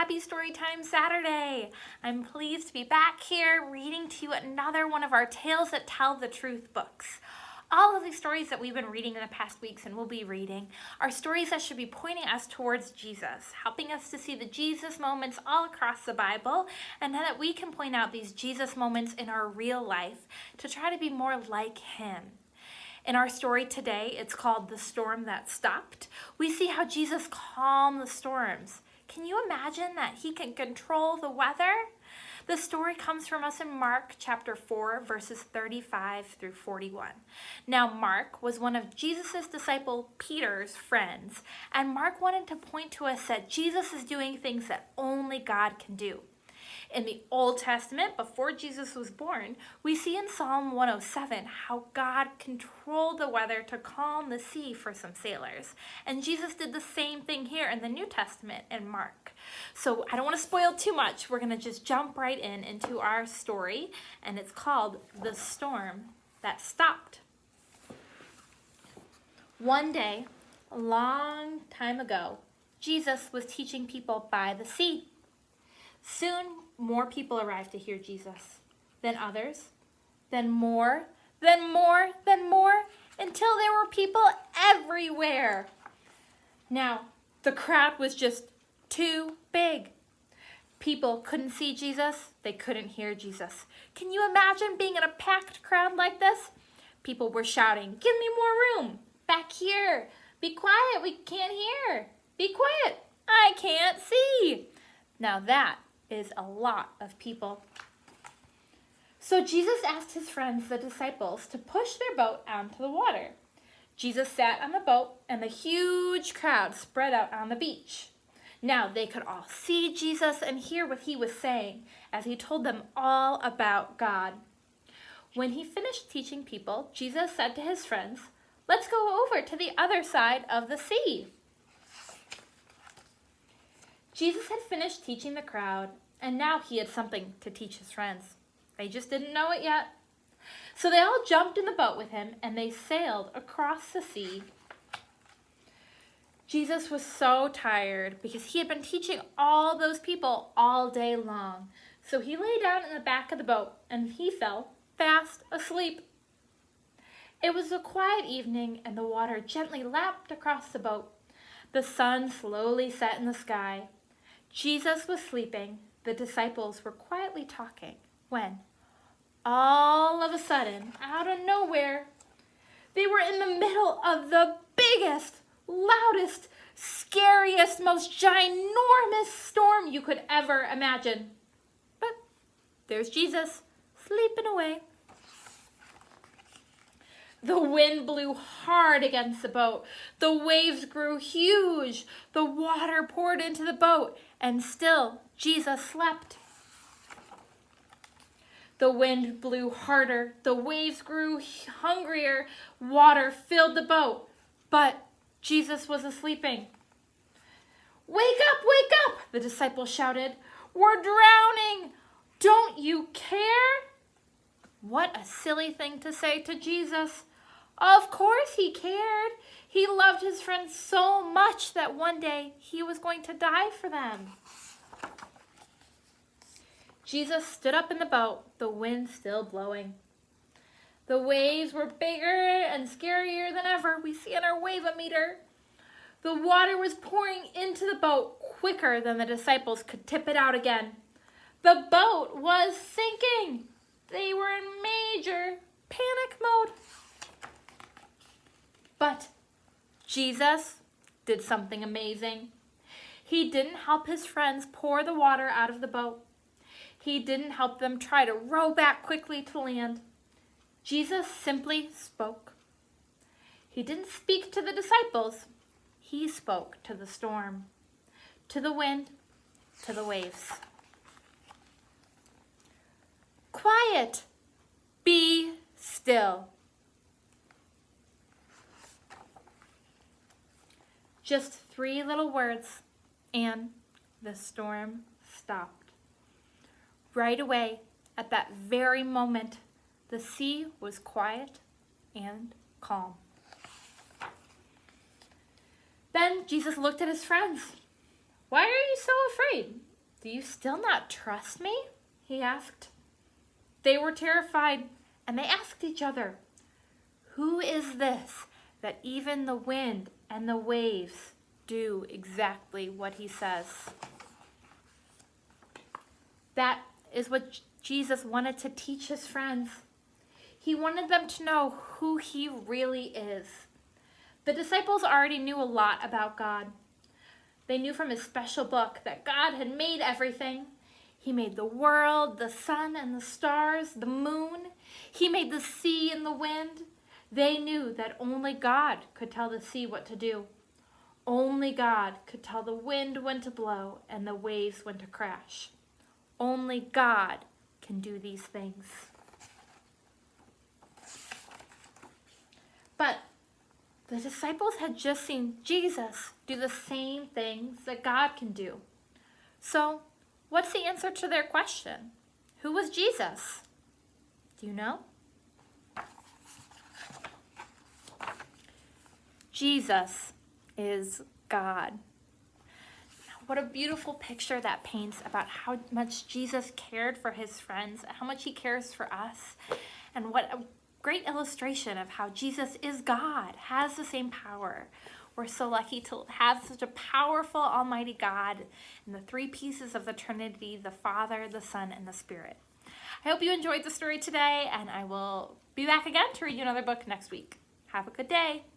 Happy Storytime Saturday! I'm pleased to be back here reading to you another one of our Tales That Tell the Truth books. All of these stories that we've been reading in the past weeks and will be reading are stories that should be pointing us towards Jesus, helping us to see the Jesus moments all across the Bible, and that we can point out these Jesus moments in our real life to try to be more like Him. In our story today, it's called The Storm That Stopped. We see how Jesus calmed the storms. Can you imagine that He can control the weather? The story comes from us in Mark chapter 4, verses 35 through 41. Now, Mark was one of Jesus' disciple Peter's friends, and Mark wanted to point to us that Jesus is doing things that only God can do. In the Old Testament, before Jesus was born, we see in Psalm 107 how God controlled the weather to calm the sea for some sailors. And Jesus did the same thing here in the New Testament in Mark. So I don't want to spoil too much. We're going to just jump right into our story, and it's called The Storm That Stopped. One day, a long time ago, Jesus was teaching people by the sea. Soon, more people arrived to hear Jesus, then others, then more, until there were people everywhere. Now, the crowd was just too big. People couldn't see Jesus, they couldn't hear Jesus. Can you imagine being in a packed crowd like this? People were shouting, "Give me more room! Back here! Be quiet, we can't hear! Be quiet, I can't see!" Now that is a lot of people. So Jesus asked His friends, the disciples, to push their boat onto the water. Jesus sat on the boat and the huge crowd spread out on the beach. Now they could all see Jesus and hear what He was saying as He told them all about God. When He finished teaching people, Jesus said to His friends, "Let's go over to the other side of the sea." Jesus had finished teaching the crowd, and now He had something to teach His friends. They just didn't know it yet. So they all jumped in the boat with Him, and they sailed across the sea. Jesus was so tired because He had been teaching all those people all day long. So He lay down in the back of the boat, and He fell fast asleep. It was a quiet evening, and the water gently lapped across the boat. The sun slowly set in the sky. Jesus was sleeping. The disciples were quietly talking when, all of a sudden, out of nowhere, they were in the middle of the biggest, loudest, scariest, most ginormous storm you could ever imagine. But there's Jesus, sleeping away. The wind blew hard against the boat. The waves grew huge. The water poured into the boat, and still Jesus slept. The wind blew harder. The waves grew hungrier. Water filled the boat, but Jesus was asleep. "Wake up, the disciples shouted. "We're drowning. Don't you care?" What a silly thing to say to Jesus. Of course He cared. He loved His friends so much that one day He was going to die for them. Jesus stood up in the boat, the wind still blowing. The waves were bigger and scarier than ever. We see in our wave-o-meter. The water was pouring into the boat quicker than the disciples could tip it out again. The boat was sinking. They were in major panic mode. But Jesus did something amazing. He didn't help His friends pour the water out of the boat. He didn't help them try to row back quickly to land. Jesus simply spoke. He didn't speak to the disciples. He spoke to the storm, to the wind, to the waves. "Quiet, be still." Just 3 little words, and the storm stopped. Right away, at that very moment, the sea was quiet and calm. Then Jesus looked at His friends. "Why are you so afraid? "Do you still not trust me?" he asked. They were terrified, and they asked each other, "Who is this that even the wind and the waves do exactly what he says?" That is what Jesus wanted to teach his friends. He wanted them to know who he really is. The disciples already knew a lot about God. They knew from his special book that God had made everything. He made the world, the sun and the stars, the moon. He made the sea and the wind. They knew that only God could tell the sea what to do. Only God could tell the wind when to blow and the waves when to crash. Only God can do these things. But the disciples had just seen Jesus do the same things that God can do. So, what's the answer to their question? Who was Jesus? Do you know? Jesus is God. What a beautiful picture that paints about how much Jesus cared for his friends, how much he cares for us, and what a great illustration of how Jesus is God, has the same power. We're so lucky to have such a powerful Almighty God in the three pieces of the Trinity, the Father, the Son, and the Spirit. I hope you enjoyed the story today, and I will be back again to read you another book next week. Have a good day.